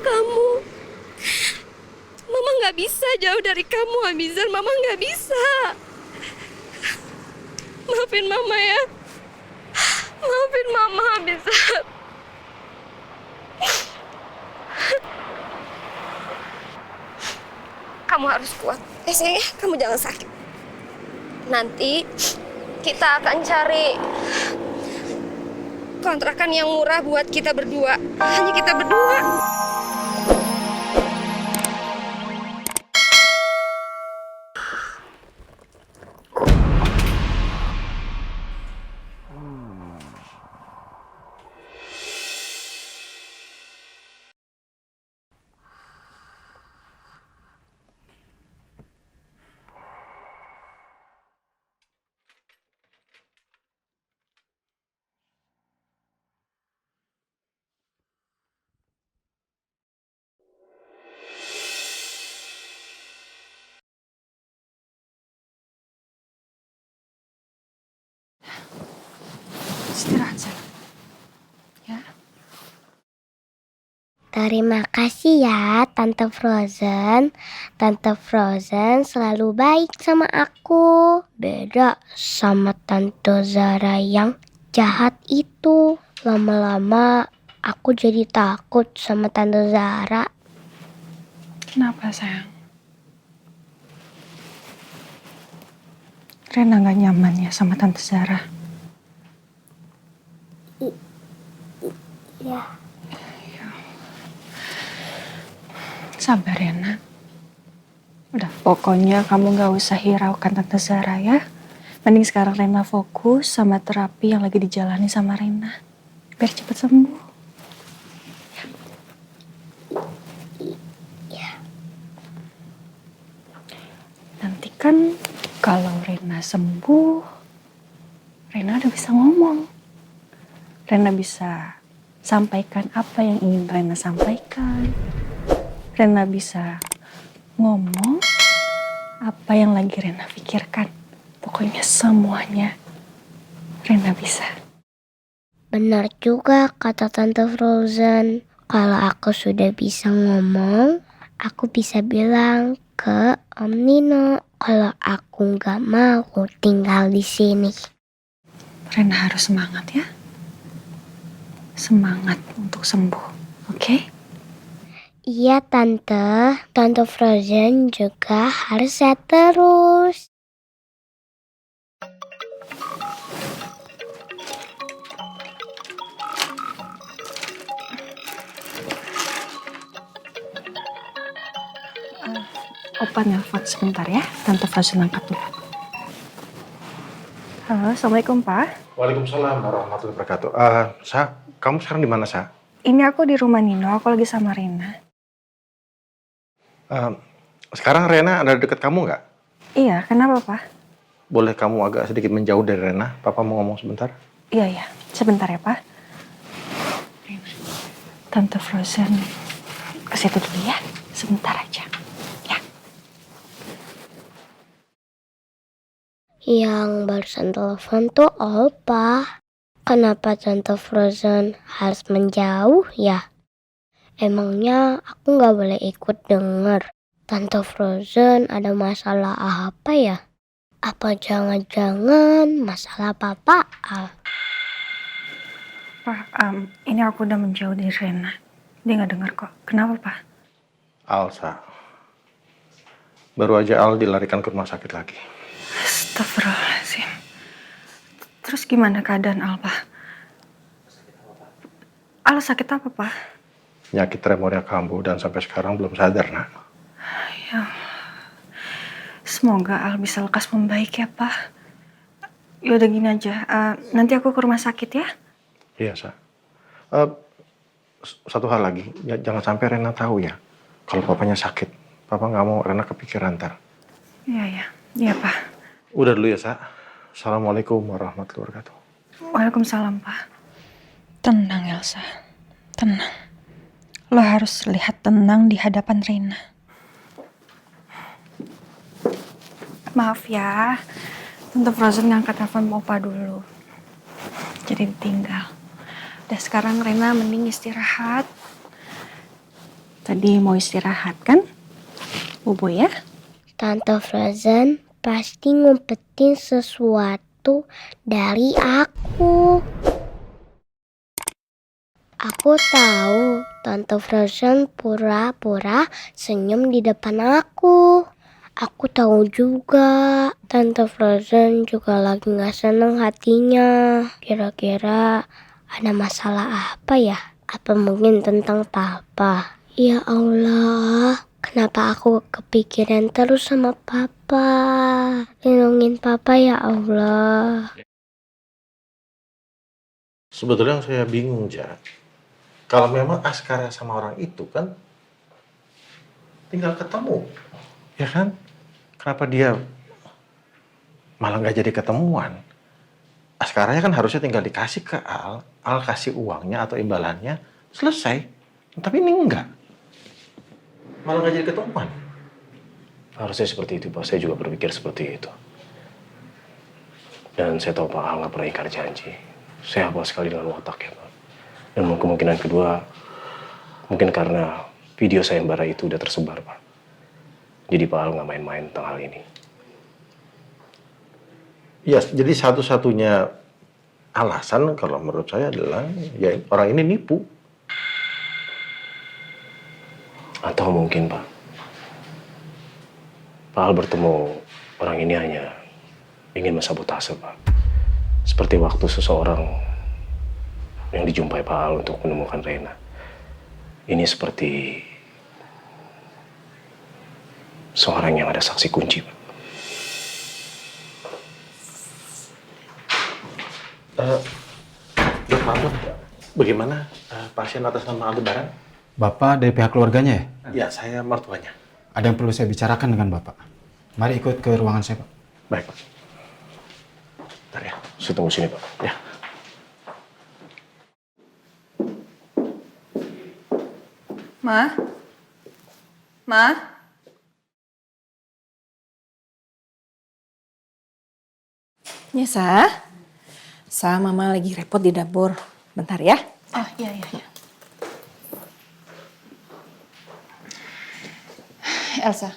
kamu. Mama nggak bisa jauh dari kamu, Abizar. Mama nggak bisa. Maafin Mama ya. Maafin Mama, Abizar. Kamu harus kuat. Sayang ya, kamu jangan sakit. Nanti kita akan cari kontrakan yang murah buat kita berdua. Hanya kita berdua. Istirahat sana. Ya. Terima kasih ya Tante Frozen. Tante Frozen selalu baik sama aku. Beda sama Tante Zara yang jahat itu. Lama-lama aku jadi takut sama Tante Zara. Kenapa sayang? Rena gak nyaman ya sama Tante Zara? Ya. Sabar ya nak. Udah, pokoknya kamu gak usah hiraukan Tante Zara ya. Mending sekarang Rena fokus sama terapi yang lagi dijalani sama Rena. Biar cepat sembuh. Ya. Nanti kan kalau Rena sembuh, Rena udah bisa ngomong. Rena bisa sampaikan apa yang ingin Rena sampaikan. Rena bisa ngomong apa yang lagi Rena pikirkan. Pokoknya semuanya Rena bisa. Benar juga kata Tante Frozen. Kalau aku sudah bisa ngomong, aku bisa bilang ke Om Nino kalau aku nggak mau tinggal di sini. Rena harus semangat ya. Semangat untuk sembuh, oke? Iya Tante, Tante Frozen juga harus sehat terus. Opa nelfon sebentar ya. Tante Frozen angkat dulu. Halo, Assalamualaikum Pak. Waalaikumsalam warahmatullahi wabarakatuh. Sa, kamu sekarang di mana, Sa? Ini aku di rumah Nino, aku lagi sama Rena. Sekarang Rena ada deket kamu nggak? Iya, kenapa Pak? Boleh kamu agak sedikit menjauh dari Rena? Papa mau ngomong sebentar. Iya, sebentar ya Pak. Rena, Tante Frozen ke situ dulu ya, sebentar aja. Ya. Yang barusan telepon tuh Opa. Kenapa Tante Frozen harus menjauh ya? Emangnya aku nggak boleh ikut denger? Tante Frozen ada masalah apa ya? Apa jangan-jangan masalah Papa Al? Pak, ini aku udah menjauh dari Rena. Dia nggak dengar kok. Kenapa Pak? Al, Sa. Baru aja Al dilarikan ke rumah sakit lagi. Astagfirullahaladzim. Terus gimana keadaan Al, Pak? Al sakit apa, Pak? Penyakit tremornya kambuh dan sampai sekarang belum sadar, Nak. Ya, semoga Al bisa lekas membaik ya, Pak. Yaudah gini aja, nanti aku ke rumah sakit ya. Iya, Sa. Satu hal lagi, jangan sampai Rena tahu ya. Kalau papanya sakit, Papa nggak mau Rena kepikiran ntar. Iya, Pak. Udah dulu ya, Sa. Assalamualaikum warahmatullahi wabarakatuh. Waalaikumsalam, Pak. Tenang, Elsa. Tenang. Lo harus lihat tenang di hadapan Rena. Maaf ya, Tante Frozen ngangkat telepon Opa dulu. Jadi ditinggal. Udah sekarang Rena mending istirahat. Tadi mau istirahat kan? Bobo ya? Tante Frozen pasti ngumpetin sesuatu dari aku. Aku tahu Tante Frozen pura-pura senyum di depan aku. Aku tahu juga Tante Frozen juga lagi gak seneng hatinya. Kira-kira ada masalah apa ya? Apa mungkin tentang papa? Ya Allah, kenapa aku kepikiran terus sama papa? Lindungin papa ya Allah. Sebetulnya yang saya bingung, Ja. Kalau memang Askara sama orang itu kan tinggal ketemu, ya kan? Kenapa dia malah nggak jadi ketemuan? Askaranya kan harusnya tinggal dikasih ke Al kasih uangnya atau imbalannya, selesai. Tapi ini enggak. Malah nggak jadi ketemuan. Harusnya seperti itu, Pak. Saya juga berpikir seperti itu. Dan saya tahu Pak Al nggak pernah ingkar janji. Saya hafal sekali dengan watak ya, Pak. Dan kemungkinan kedua, mungkin karena video sayembara itu udah tersebar, Pak. Jadi Pak Al nggak main-main tentang hal ini. Ya, jadi satu-satunya alasan kalau menurut saya adalah ya orang ini nipu. Atau mungkin, Pak Al bertemu orang ini hanya ingin mensabotase, Pak. Seperti waktu seseorang yang dijumpai Pak Al untuk menemukan Reina. Ini seperti seorang yang ada saksi kunci, Pak. Dok, maaf, Dok. Bagaimana pasien atas nama Aldebaran? Bapak dari pihak keluarganya ya? Ya, saya mertuanya. Ada yang perlu saya bicarakan dengan Bapak. Mari ikut ke ruangan saya, Pak. Baik, Pak. Bentar ya. Saya tunggu sini, Pak. Ya. Ma? Ma? Ya, Sa, Mama lagi repot di dapur. Bentar ya. Oh, iya. Elsa,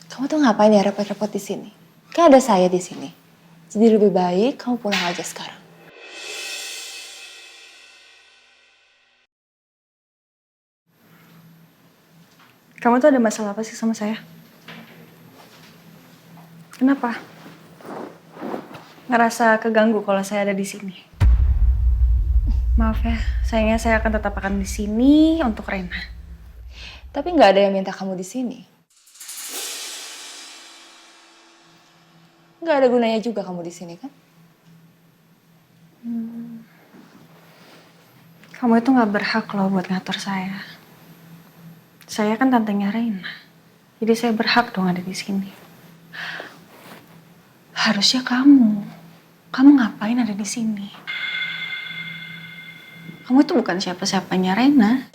kamu tuh ngapain ya repot-repot di sini? Kan ada saya di sini. Jadi lebih baik kamu pulang aja sekarang. Kamu tuh ada masalah apa sih sama saya? Kenapa? Ngerasa keganggu kalau saya ada di sini? Maaf ya, sayangnya saya akan tetap di sini untuk Reina. Tapi nggak ada yang minta kamu di sini. Nggak ada gunanya juga kamu di sini kan? Kamu itu nggak berhak loh buat ngatur saya. Saya kan tantenya Reina, jadi saya berhak dong ada di sini. Harusnya kamu ngapain ada di sini? Kamu itu bukan siapa-siapanya Reina.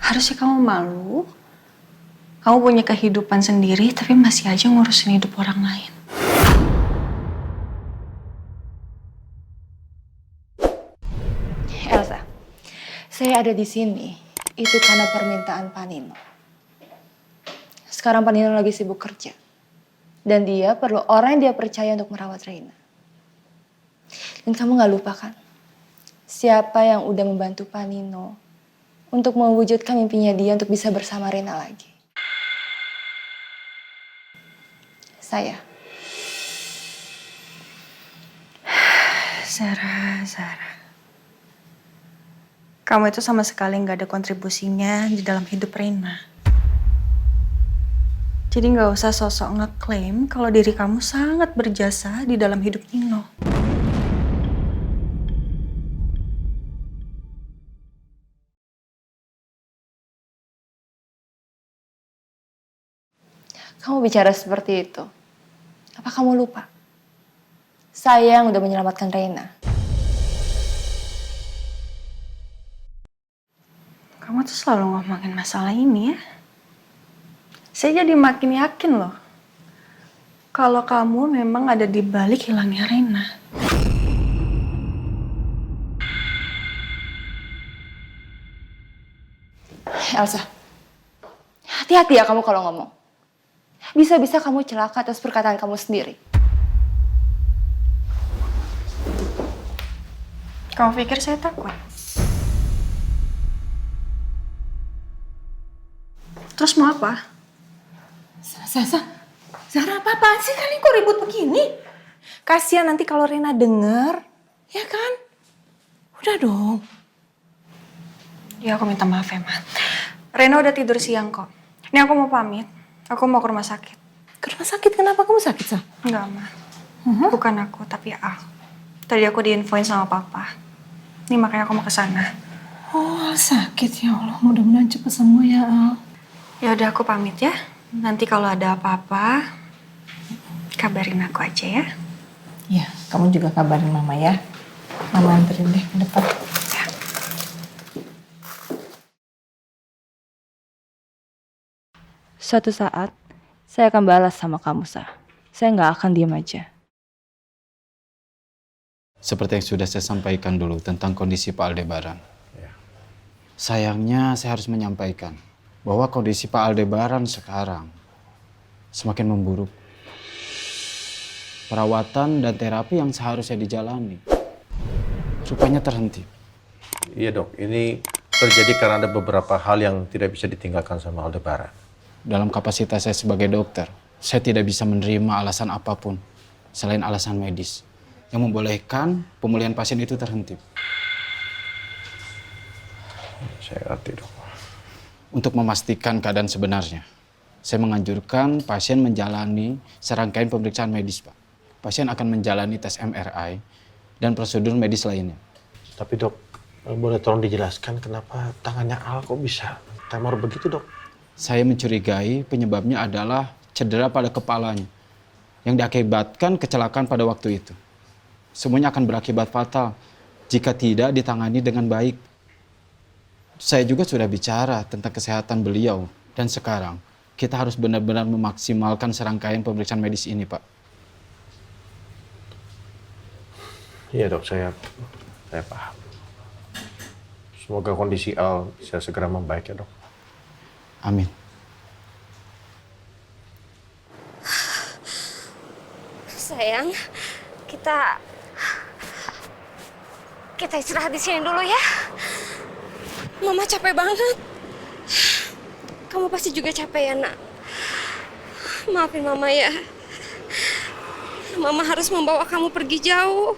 Harusnya kamu malu. Kamu punya kehidupan sendiri, tapi masih aja ngurusin hidup orang lain. Elsa, saya ada di sini itu karena permintaan Pak Nino. Sekarang Pak Nino lagi sibuk kerja. Dan dia perlu orang yang dia percaya untuk merawat Reina. Dan kamu gak lupa kan? Siapa yang udah membantu Pak Nino untuk mewujudkan mimpinya dia untuk bisa bersama Reina lagi? Saya. Sarah. Kamu itu sama sekali nggak ada kontribusinya di dalam hidup Reina. Jadi nggak usah sosok ngeklaim kalau diri kamu sangat berjasa di dalam hidup Nino. Kamu bicara seperti itu. Apa kamu lupa? Saya yang udah menyelamatkan Reina. Kamu tuh selalu ngomongin masalah ini ya. Saya jadi makin yakin loh. Kalau kamu memang ada di balik hilangnya Reina. Elsa, hati-hati ya kamu kalau ngomong. Bisa-bisa kamu celaka atas perkataan kamu sendiri. Kamu pikir saya takut? Terus mau apa? Zara apa-apaan sih kalian kok ribut begini? Kasian nanti kalau Rena denger, ya kan? Udah dong. Ya aku minta maaf ya, Ma. Rena udah tidur siang kok. Ini aku mau pamit. Aku mau ke rumah sakit. Ke rumah sakit? Kenapa kamu sakit, Sa? Enggak, Ma. Bukan aku, tapi Al. Tadi aku diinfoin sama Papa. Ini makanya aku mau ke sana. Oh, Al sakit ya Allah. Mudah-mudahan cepet sembuh ya, Al. Ya udah aku pamit ya. Nanti kalau ada apa-apa, kabarin aku aja ya. Iya, kamu juga kabarin Mama ya. Mama anterin deh ke depan. Suatu saat, saya akan balas sama kamu, Sa. Saya nggak akan diam aja. Seperti yang sudah saya sampaikan dulu tentang kondisi Pak Aldebaran. Sayangnya saya harus menyampaikan bahwa kondisi Pak Aldebaran sekarang semakin memburuk. Perawatan dan terapi yang seharusnya dijalani rupanya terhenti. Iya dok, ini terjadi karena ada beberapa hal yang tidak bisa ditinggalkan sama Aldebaran. Dalam kapasitas saya sebagai dokter, saya tidak bisa menerima alasan apapun selain alasan medis yang membolehkan pemulihan pasien itu terhenti. Saya ngerti dok. Untuk memastikan keadaan sebenarnya, saya menganjurkan pasien menjalani serangkaian pemeriksaan medis, Pak. Pasien akan menjalani tes MRI dan prosedur medis lainnya. Tapi dok, boleh tolong dijelaskan kenapa tangannya Al kok bisa tremor begitu dok? Saya mencurigai penyebabnya adalah cedera pada kepalanya yang diakibatkan kecelakaan pada waktu itu. Semuanya akan berakibat fatal jika tidak ditangani dengan baik. Saya juga sudah bicara tentang kesehatan beliau dan sekarang kita harus benar-benar memaksimalkan serangkaian pemeriksaan medis ini, Pak. Iya dok, saya paham. Semoga kondisi Al bisa segera membaik ya dok. Amin. Sayang, kita istirahat di sini dulu ya. Mama capek banget. Kamu pasti juga capek ya, Nak. Maafin Mama ya. Mama harus membawa kamu pergi jauh.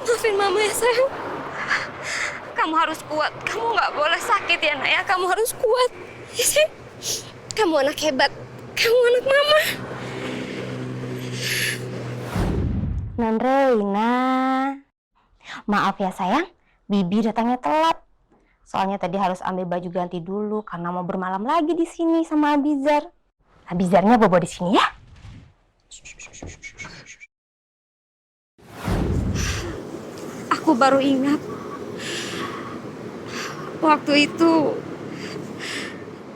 Maafin Mama ya, sayang. Kamu harus kuat. Kamu nggak boleh sakit ya, Nak ya. Kamu harus kuat. Ya, sayang. Kamu anak hebat. Kamu anak Mama. Non Reina. Maaf ya sayang, Bibi datangnya telat. Soalnya tadi harus ambil baju ganti dulu karena mau bermalam lagi di sini sama Abizar. Abizarnya bobo di sini ya. Aku baru ingat. Waktu itu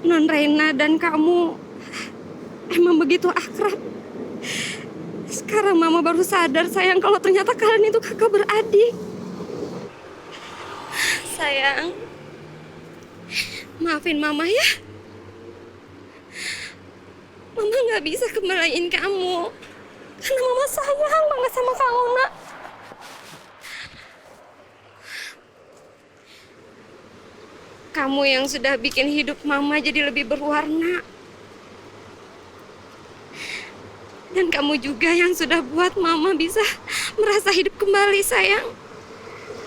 Non Reina dan kamu emang begitu akrab. Sekarang Mama baru sadar sayang kalau ternyata kalian itu kakak beradik. Sayang, maafin Mama ya. Mama nggak bisa kembaliin kamu karena Mama sayang banget sama kamu, Nak. Kamu yang sudah bikin hidup Mama jadi lebih berwarna. Dan kamu juga yang sudah buat Mama bisa merasa hidup kembali, sayang.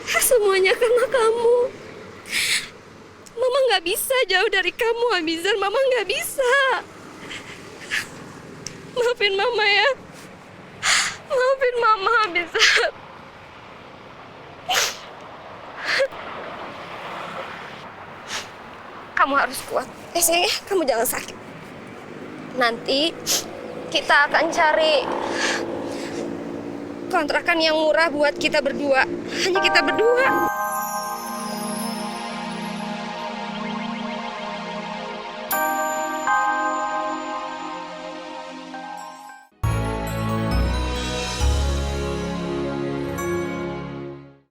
Semuanya karena kamu. Mama nggak bisa jauh dari kamu, Abizar. Mama nggak bisa. Maafin Mama ya. Maafin Mama, Abizar. Kamu harus kuat. Sayang ya, kamu jangan sakit. Nanti kita akan cari kontrakan yang murah buat kita berdua. Hanya kita berdua.